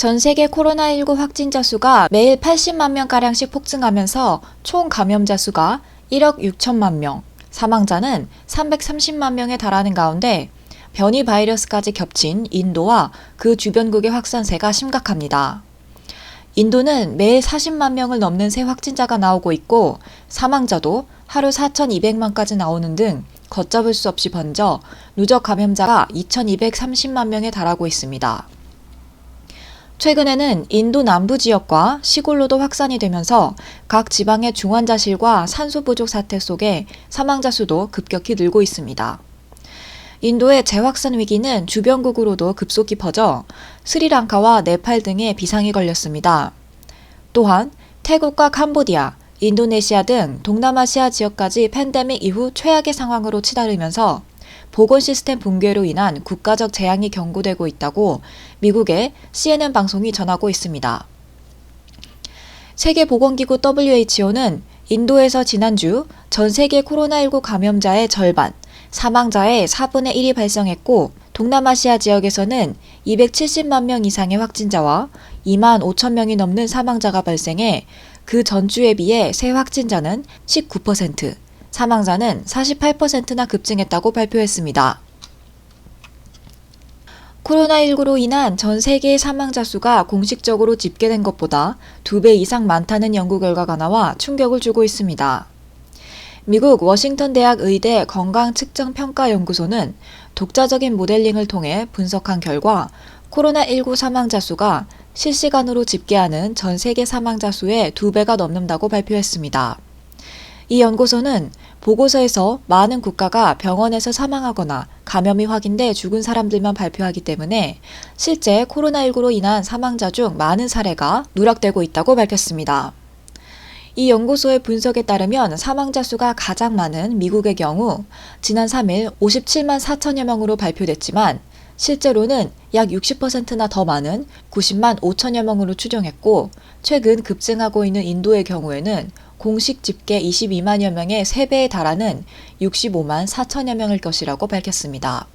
전 세계 코로나19 확진자 수가 매일 80만 명가량씩 폭증하면서 총 감염자 수가 1억 6천만 명, 사망자는 330만 명에 달하는 가운데 변이 바이러스까지 겹친 인도와 그 주변국의 확산세가 심각합니다. 인도는 매일 40만 명을 넘는 새 확진자가 나오고 있고 사망자도 하루 4,200만까지 나오는 등 걷잡을 수 없이 번져 누적 감염자가 2,230만 명에 달하고 있습니다. 최근에는 인도 남부 지역과 시골로도 확산이 되면서 각 지방의 중환자실과 산소 부족 사태 속에 사망자 수도 급격히 늘고 있습니다. 인도의 재확산 위기는 주변국으로도 급속히 퍼져 스리랑카와 네팔 등에 비상이 걸렸습니다. 또한 태국과 캄보디아, 인도네시아 등 동남아시아 지역까지 팬데믹 이후 최악의 상황으로 치달으면서 보건 시스템 붕괴로 인한 국가적 재앙이 경고되고 있다고 미국의 CNN 방송이 전하고 있습니다. 세계보건기구 WHO는 인도에서 지난주 전 세계 코로나19 감염자의 절반, 사망자의 4분의 1이 발생했고 동남아시아 지역에서는 270만 명 이상의 확진자와 2만 5천 명이 넘는 사망자가 발생해 그 전주에 비해 새 확진자는 19%, 사망자는 48%나 급증했다고 발표했습니다. 코로나19로 인한 전 세계의 사망자 수가 공식적으로 집계된 것보다 2배 이상 많다는 연구 결과가 나와 충격을 주고 있습니다. 미국 워싱턴 대학 의대 건강측정평가연구소는 독자적인 모델링을 통해 분석한 결과 코로나19 사망자 수가 실시간으로 집계하는 전 세계 사망자 수의 2배가 넘는다고 발표했습니다. 이 연구소는 보고서에서 많은 국가가 병원에서 사망하거나 감염이 확인돼 죽은 사람들만 발표하기 때문에 실제 코로나19로 인한 사망자 중 많은 사례가 누락되고 있다고 밝혔습니다. 이 연구소의 분석에 따르면 사망자 수가 가장 많은 미국의 경우 지난 3일 57만 4천여 명으로 발표됐지만 실제로는 약 60%나 더 많은 90만 5천여 명으로 추정했고 최근 급증하고 있는 인도의 경우에는 공식 집계 22만여 명의 3배에 달하는 65만 4천여 명일 것이라고 밝혔습니다.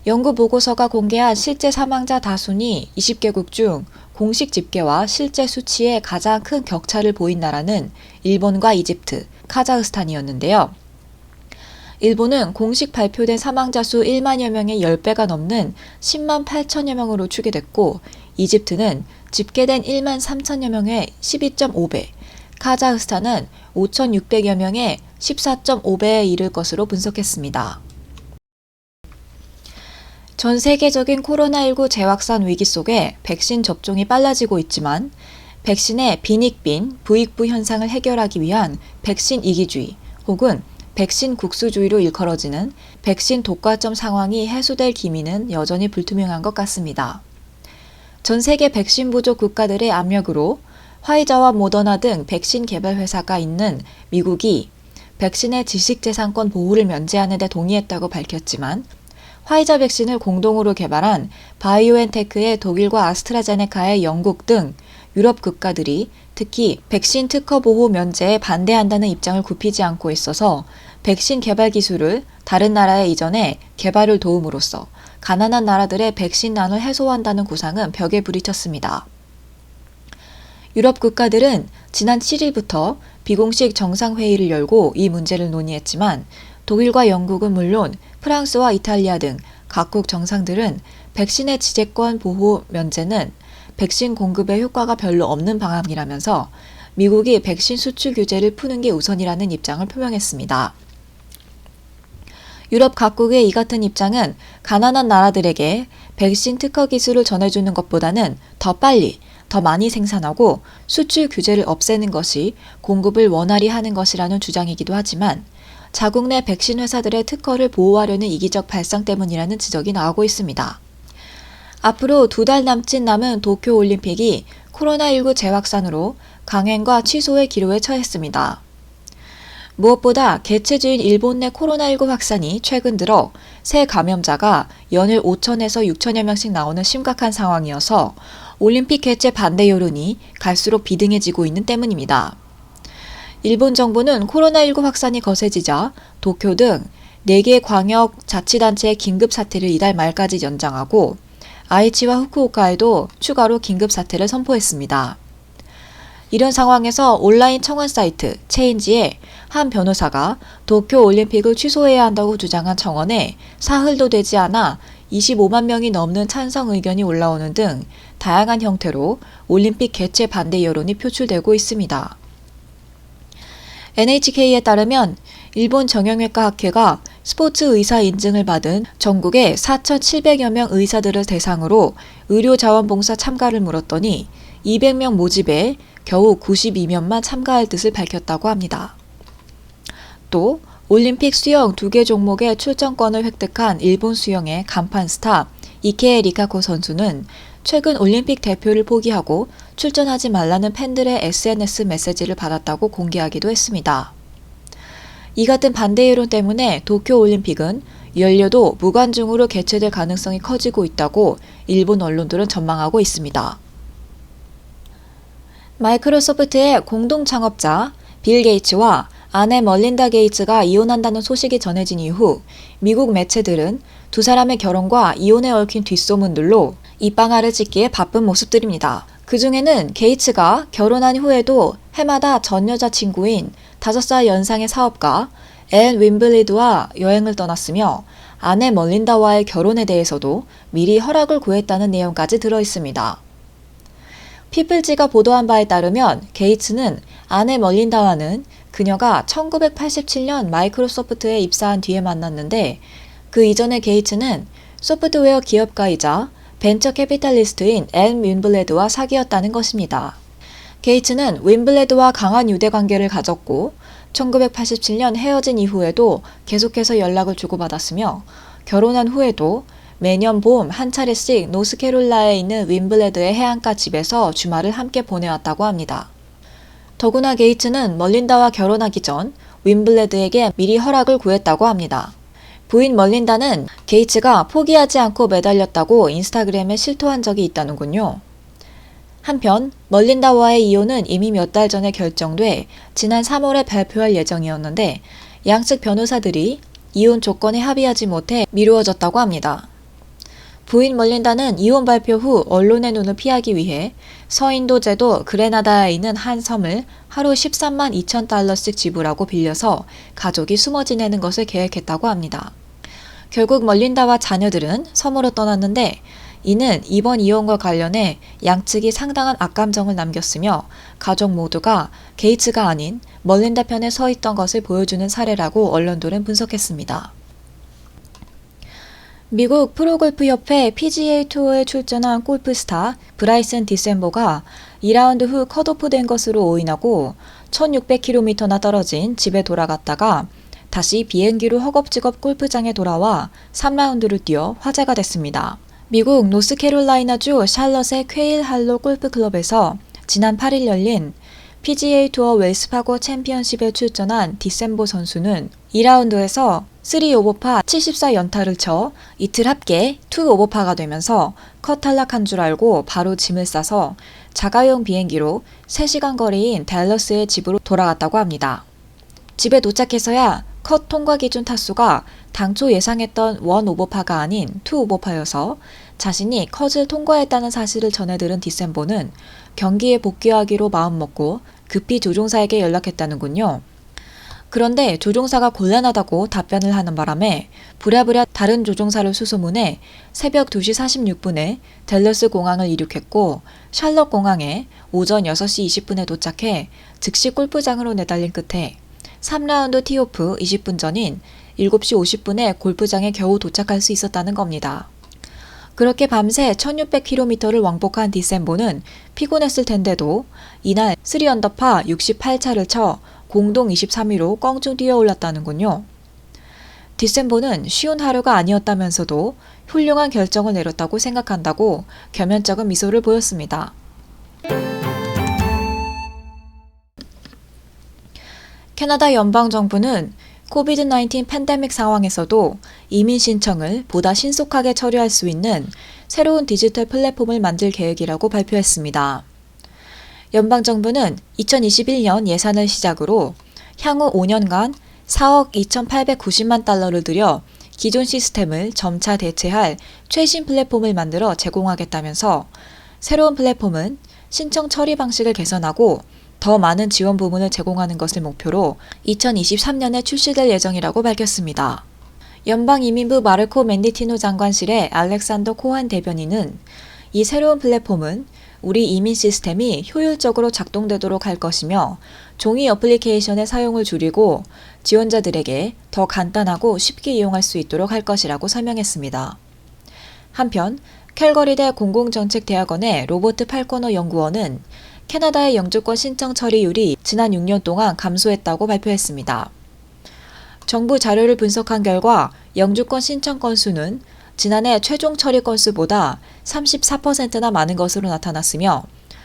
연구 보고서가 공개한 실제 사망자 다수니 20개국 중 공식 집계와 실제 수치에 가장 큰 격차를 보인 나라는 일본과 이집트, 카자흐스탄이었는데요. 일본은 공식 발표된 사망자 수 1만여 명의 10배가 넘는 10만 8천여 명으로 추계됐고 이집트는 집계된 1만 3천여 명의 12.5배, 카자흐스탄은 5,600여 명의 14.5배에 이를 것으로 분석했습니다. 전 세계적인 코로나19 재확산 위기 속에 백신 접종이 빨라지고 있지만 백신의 빈익빈, 부익부 현상을 해결하기 위한 백신 이기주의 혹은 백신 국수주의로 일컬어지는 백신 독과점 상황이 해소될 기미는 여전히 불투명한 것 같습니다. 전 세계 백신 부족 국가들의 압력으로 화이자와 모더나 등 백신 개발 회사가 있는 미국이 백신의 지식재산권 보호를 면제하는 데 동의했다고 밝혔지만 화이자 백신을 공동으로 개발한 바이오엔테크의 독일과 아스트라제네카의 영국 등 유럽 국가들이 특히 백신 특허 보호 면제에 반대한다는 입장을 굽히지 않고 있어서 백신 개발 기술을 다른 나라에 이전해 개발을 도움으로써 가난한 나라들의 백신난을 해소한다는 구상은 벽에 부딪혔습니다. 유럽 국가들은 지난 7일부터 비공식 정상회의를 열고 이 문제를 논의했지만 독일과 영국은 물론 프랑스와 이탈리아 등 각국 정상들은 백신의 지재권 보호 면제는 백신 공급에 효과가 별로 없는 방안이라면서 미국이 백신 수출 규제를 푸는 게 우선이라는 입장을 표명했습니다. 유럽 각국의 이 같은 입장은 가난한 나라들에게 백신 특허 기술을 전해주는 것보다는 더 빨리, 더 많이 생산하고 수출 규제를 없애는 것이 공급을 원활히 하는 것이라는 주장이기도 하지만 자국 내 백신 회사들의 특허를 보호하려는 이기적 발상 때문이라는 지적이 나오고 있습니다. 앞으로 2달 남은 도쿄올림픽이 코로나19 재확산으로 강행과 취소의 기로에 처했습니다. 무엇보다 개최지인 일본 내 코로나19 확산이 최근 들어 새 감염자가 연일 5천에서 6천여 명씩 나오는 심각한 상황이어서 올림픽 개최 반대 여론이 갈수록 비등해지고 있는 때문입니다. 일본 정부는 코로나19 확산이 거세지자 도쿄 등 4개 광역 자치단체의 긴급 사태를 이달 말까지 연장하고 아이치와 후쿠오카에도 추가로 긴급 사태를 선포했습니다. 이런 상황에서 온라인 청원 사이트 체인지에 한 변호사가 도쿄 올림픽을 취소해야 한다고 주장한 청원에 사흘도 되지 않아 25만 명이 넘는 찬성 의견이 올라오는 등 다양한 형태로 올림픽 개최 반대 여론이 표출되고 있습니다. NHK에 따르면 일본 정형외과 학회가 스포츠 의사 인증을 받은 전국의 4,700여 명 의사들을 대상으로 의료자원봉사 참가를 물었더니 200명 모집에 겨우 92명만 참가할 뜻을 밝혔다고 합니다. 또 올림픽 수영 2개 종목의 출전권을 획득한 일본 수영의 간판 스타 이케에 리카코 선수는 최근 올림픽 대표를 포기하고 출전하지 말라는 팬들의 SNS 메시지를 받았다고 공개하기도 했습니다. 이 같은 반대 여론 때문에 도쿄올림픽은 연료도 무관중으로 개최될 가능성이 커지고 있다고 일본 언론들은 전망하고 있습니다. 마이크로소프트의 공동 창업자 빌 게이츠와 아내 멀린다 게이츠가 이혼한다는 소식이 전해진 이후 미국 매체들은 두 사람의 결혼과 이혼에 얽힌 뒷소문들로 입방아를 찍기에 바쁜 모습들입니다. 그 중에는 게이츠가 결혼한 후에도 해마다 전 여자친구인 5살 연상의 사업가 앤 윈블리드와 여행을 떠났으며 아내 멀린다와의 결혼에 대해서도 미리 허락을 구했다는 내용까지 들어있습니다. 피플지가 보도한 바에 따르면 게이츠는 아내 멀린다와는 그녀가 1987년 마이크로소프트에 입사한 뒤에 만났는데 그 이전에 게이츠는 소프트웨어 기업가이자 벤처 캐피탈리스트인 앤 윈블레드와 사귀었다는 것입니다. 게이츠는 윈블레드와 강한 유대 관계를 가졌고 1987년 헤어진 이후에도 계속해서 연락을 주고받았으며 결혼한 후에도 매년 봄 한 차례씩 노스캐롤라에 있는 윈블레드의 해안가 집에서 주말을 함께 보내왔다고 합니다. 더구나 게이츠는 멀린다와 결혼하기 전 윈블레드에게 미리 허락을 구했다고 합니다. 부인 멀린다는 게이츠가 포기하지 않고 매달렸다고 인스타그램에 실토한 적이 있다는군요. 한편 멀린다와의 이혼은 이미 몇 달 전에 결정돼 지난 3월에 발표할 예정이었는데 양측 변호사들이 이혼 조건에 합의하지 못해 미루어졌다고 합니다. 부인 멀린다는 이혼 발표 후 언론의 눈을 피하기 위해 서인도 제도 그레나다에 있는 한 섬을 하루 13만 2천 달러씩 지불하고 빌려서 가족이 숨어 지내는 것을 계획했다고 합니다. 결국 멀린다와 자녀들은 섬으로 떠났는데 이는 이번 이혼과 관련해 양측이 상당한 악감정을 남겼으며 가족 모두가 게이츠가 아닌 멀린다 편에 서 있던 것을 보여주는 사례라고 언론들은 분석했습니다. 미국 프로골프협회 PGA 투어에 출전한 골프스타 브라이슨 디셈보가 2라운드 후 컷오프된 것으로 오인하고 1600km나 떨어진 집에 돌아갔다가 다시 비행기로 허겁지겁 골프장에 돌아와 3라운드를 뛰어 화제가 됐습니다. 미국 노스캐롤라이나주 샬럿의 퀘일 할로 골프클럽에서 지난 8일 열린 PGA 투어 웰스파고 챔피언십에 출전한 디셈보 선수는 2라운드에서 3오버파 74연타를 쳐 이틀 합계 2오버파가 되면서 컷 탈락한 줄 알고 바로 짐을 싸서 자가용 비행기로 3시간 거리인 댈러스의 집으로 돌아갔다고 합니다. 집에 도착해서야 컷 통과 기준 타수가 당초 예상했던 1오버파가 아닌 2오버파여서 자신이 컷을 통과했다는 사실을 전해들은 디셈보는 경기에 복귀하기로 마음먹고 급히 조종사에게 연락했다는군요. 그런데 조종사가 곤란하다고 답변을 하는 바람에 부랴부랴 다른 조종사를 수소문해 새벽 2시 46분에 댈러스 공항을 이륙했고 샬럿 공항에 오전 6시 20분에 도착해 즉시 골프장으로 내달린 끝에 3라운드 티오프 20분 전인 7시 50분에 골프장에 겨우 도착할 수 있었다는 겁니다. 그렇게 밤새 1600km를 왕복한 디셈보는 피곤했을 텐데도 이날 3언더파 68차를 쳐 공동 23위로 껑충 뛰어올랐다는군요. 디셈보는 쉬운 하루가 아니었다면서도 훌륭한 결정을 내렸다고 생각한다고 겸연쩍은 미소를 보였습니다. 캐나다 연방정부는 코비드-19 팬데믹 상황에서도 이민 신청을 보다 신속하게 처리할 수 있는 새로운 디지털 플랫폼을 만들 계획이라고 발표했습니다. 연방정부는 2021년 예산을 시작으로 향후 5년간 4억 2,890만 달러를 들여 기존 시스템을 점차 대체할 최신 플랫폼을 만들어 제공하겠다면서 새로운 플랫폼은 신청 처리 방식을 개선하고 더 많은 지원 부문을 제공하는 것을 목표로 2023년에 출시될 예정이라고 밝혔습니다. 연방이민부 마르코 맨디티노 장관실의 알렉산더 코한 대변인은 이 새로운 플랫폼은 우리 이민 시스템이 효율적으로 작동되도록 할 것이며 종이 어플리케이션의 사용을 줄이고 지원자들에게 더 간단하고 쉽게 이용할 수 있도록 할 것이라고 설명했습니다. 한편 캘거리대 공공정책대학원의 로버트 팔코너 연구원은 캐나다의 영주권 신청 처리율이 지난 6년 동안 감소했다고 발표했습니다. 정부 자료를 분석한 결과 영주권 신청 건수는 지난해 최종 처리 건수보다 34%나 많은 것으로 나타났으며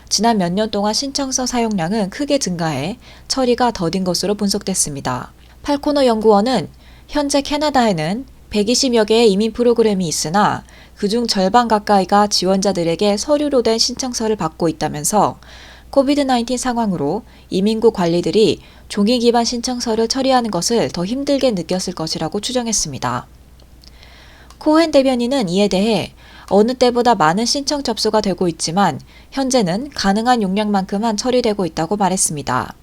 지난 몇 년 동안 신청서 사용량은 크게 증가해 처리가 더딘 것으로 분석됐습니다. 팔코너 연구원은 현재 캐나다에는 120여 개의 이민 프로그램이 있으나 그중 절반 가까이가 지원자들에게 서류로 된 신청서를 받고 있다면서 코비드-19 상황으로 이민국 관리들이 종이 기반 신청서를 처리하는 것을 더 힘들게 느꼈을 것이라고 추정했습니다. 코헨 대변인은 이에 대해 어느 때보다 많은 신청 접수가 되고 있지만 현재는 가능한 용량만큼만 처리되고 있다고 말했습니다.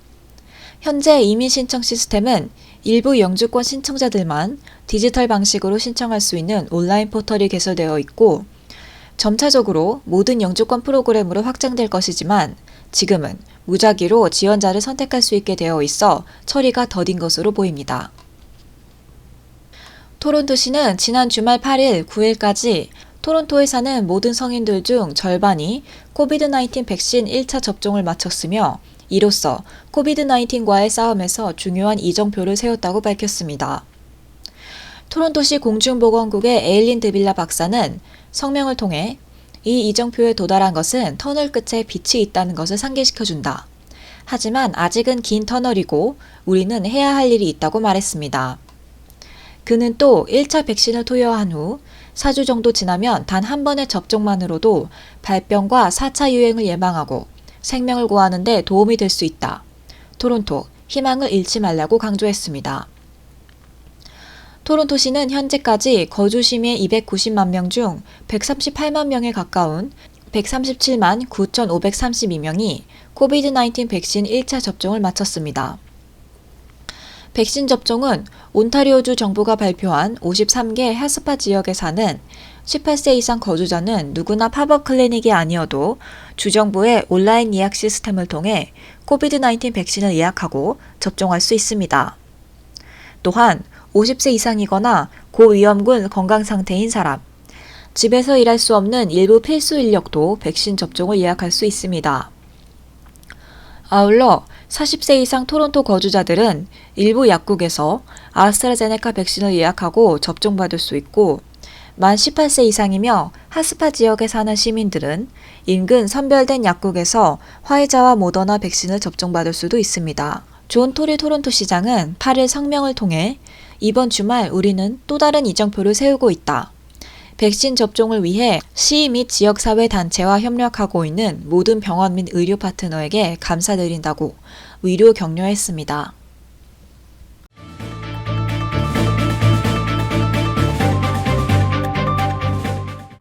현재 이민 신청 시스템은 일부 영주권 신청자들만 디지털 방식으로 신청할 수 있는 온라인 포털이 개설되어 있고 점차적으로 모든 영주권 프로그램으로 확장될 것이지만 지금은 무작위로 지원자를 선택할 수 있게 되어 있어 처리가 더딘 것으로 보입니다. 토론토시는 지난 주말 8일, 9일까지 토론토에 사는 모든 성인들 중 절반이 코비드-19 백신 1차 접종을 마쳤으며 이로써 코비드-19과의 싸움에서 중요한 이정표를 세웠다고 밝혔습니다. 토론토시 공중보건국의 에일린 드빌라 박사는 성명을 통해 이 이정표에 도달한 것은 터널 끝에 빛이 있다는 것을 상기시켜준다. 하지만 아직은 긴 터널이고 우리는 해야 할 일이 있다고 말했습니다. 그는 또 1차 백신을 투여한 후 4주 정도 지나면 단 한 번의 접종만으로도 발병과 4차 유행을 예방하고 생명을 구하는 데 도움이 될 수 있다. 토론토, 희망을 잃지 말라고 강조했습니다. 토론토시는 현재까지 거주 시민 290만 명 중 138만 명에 가까운 137만 9,532명이 코비드-19 백신 1차 접종을 마쳤습니다. 백신 접종은 온타리오주 정부가 발표한 53개 핫스팟 지역에 사는 18세 이상 거주자는 누구나 팝업 클리닉이 아니어도 주정부의 온라인 예약 시스템을 통해 코비드-19 백신을 예약하고 접종할 수 있습니다. 또한 50세 이상이거나 고위험군 건강 상태인 사람, 집에서 일할 수 없는 일부 필수 인력도 백신 접종을 예약할 수 있습니다. 아울러 40세 이상 토론토 거주자들은 일부 약국에서 아스트라제네카 백신을 예약하고 접종받을 수 있고 만 18세 이상이며 핫스팟 지역에 사는 시민들은 인근 선별된 약국에서 화이자와 모더나 백신을 접종받을 수도 있습니다. 존 토리 토론토 시장은 8일 성명을 통해 이번 주말 우리는 또 다른 이정표를 세우고 있다. 백신 접종을 위해 시 및 지역사회 단체와 협력하고 있는 모든 병원 및 의료 파트너에게 감사드린다고 위로 격려했습니다.